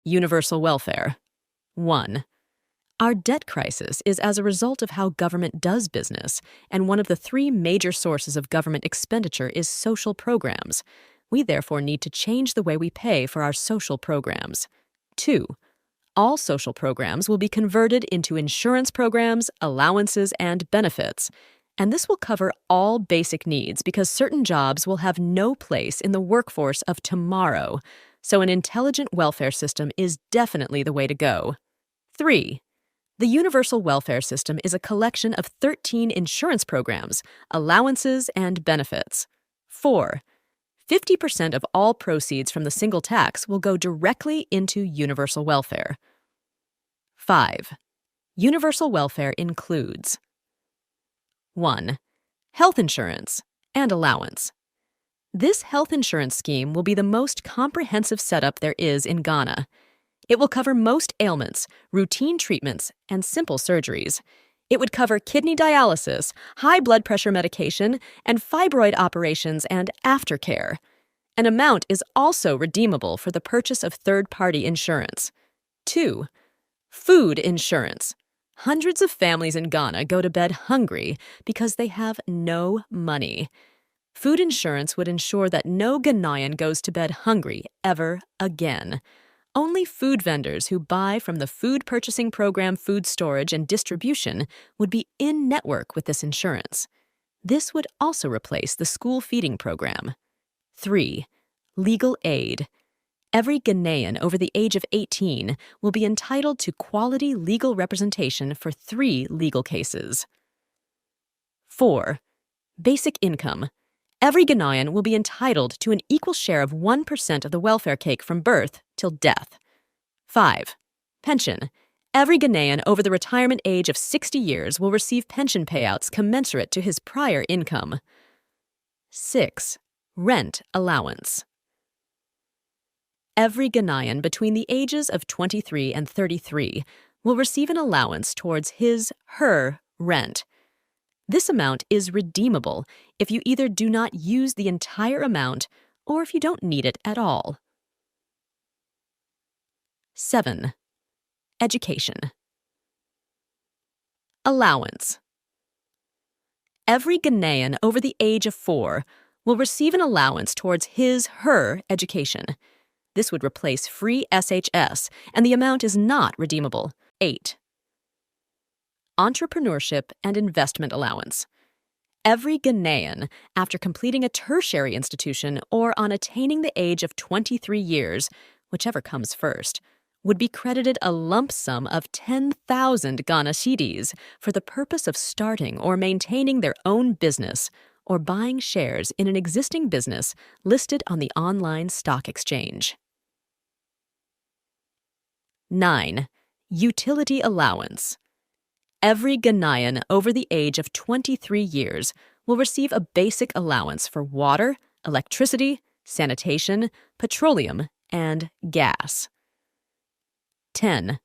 Universal welfare. 1. Our debt crisis is as a result of how government does business, and one of the three major sources of government expenditure is social programs. We therefore need to change the way we pay for our social programs. 2. All social programs will be converted into insurance programs, allowances, and benefits. And this will cover all basic needs because certain jobs will have no place in the workforce of tomorrow. So an intelligent welfare system is definitely the way to go. 3. The universal welfare system is a collection of 13 insurance programs, allowances, and benefits. 4. 50% of all proceeds from the single tax will go directly into universal welfare. 5. Universal welfare includes 1. Health insurance and allowance. This health insurance scheme will be the most comprehensive setup there is in Ghana. It will cover most ailments, routine treatments, and simple surgeries. It would cover kidney dialysis, high blood pressure medication, and fibroid operations and aftercare. An amount is also redeemable for the purchase of third-party insurance. 2. Food insurance. Hundreds of families in Ghana go to bed hungry because they have no money. Food insurance would ensure that no Ghanaian goes to bed hungry ever again. Only food vendors who buy from the Food Purchasing Program Food Storage and Distribution would be in network with this insurance. This would also replace the school feeding program. 3. Legal aid. Every Ghanaian over the age of 18 will be entitled to quality legal representation for 3 legal cases. 4. Basic income. Every Ghanaian will be entitled to an equal share of 1% of the welfare cake from birth till death. 5. Pension. Every Ghanaian over the retirement age of 60 years will receive pension payouts commensurate to his prior income. 6. Rent allowance. Every Ghanaian between the ages of 23 and 33 will receive an allowance towards his/her rent. This amount is redeemable if you either do not use the entire amount or if you don't need it at all. 7. Education. Allowance. Every Ghanaian over the age of 4 will receive an allowance towards his/her education. This would replace free SHS, and the amount is not redeemable. 8. Entrepreneurship and investment allowance. Every Ghanaian, after completing a tertiary institution or on attaining the age of 23 years, whichever comes first, would be credited a lump sum of 10,000 Ghana cedis for the purpose of starting or maintaining their own business or buying shares in an existing business listed on the online stock exchange. 9. Utility allowance. Every Ghanaian over the age of 23 years will receive a basic allowance for water, electricity, sanitation, petroleum, and gas. 10.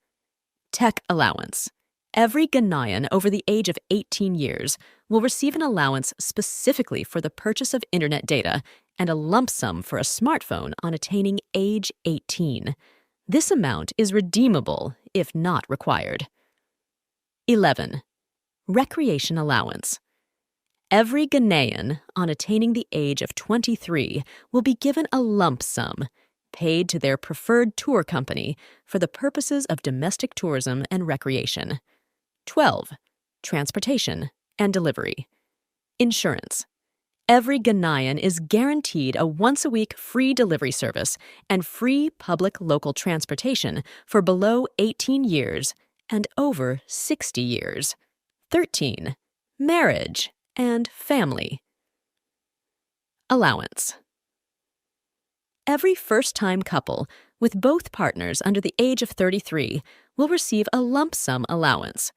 Tech allowance. Every Ghanaian over the age of 18 years will receive an allowance specifically for the purchase of internet data and a lump sum for a smartphone on attaining age 18. This amount is redeemable if not required. 11. Recreation allowance. Every Ghanaian, on attaining the age of 23, will be given a lump sum, paid to their preferred tour company for the purposes of domestic tourism and recreation. 12. Transportation and delivery. Insurance. Every Ghanaian is guaranteed a once-a-week free delivery service and free public local transportation for below 18 years and over 60 years. 13. Marriage and family. Allowance. Every first-time couple with both partners under the age of 33 will receive a lump sum allowance.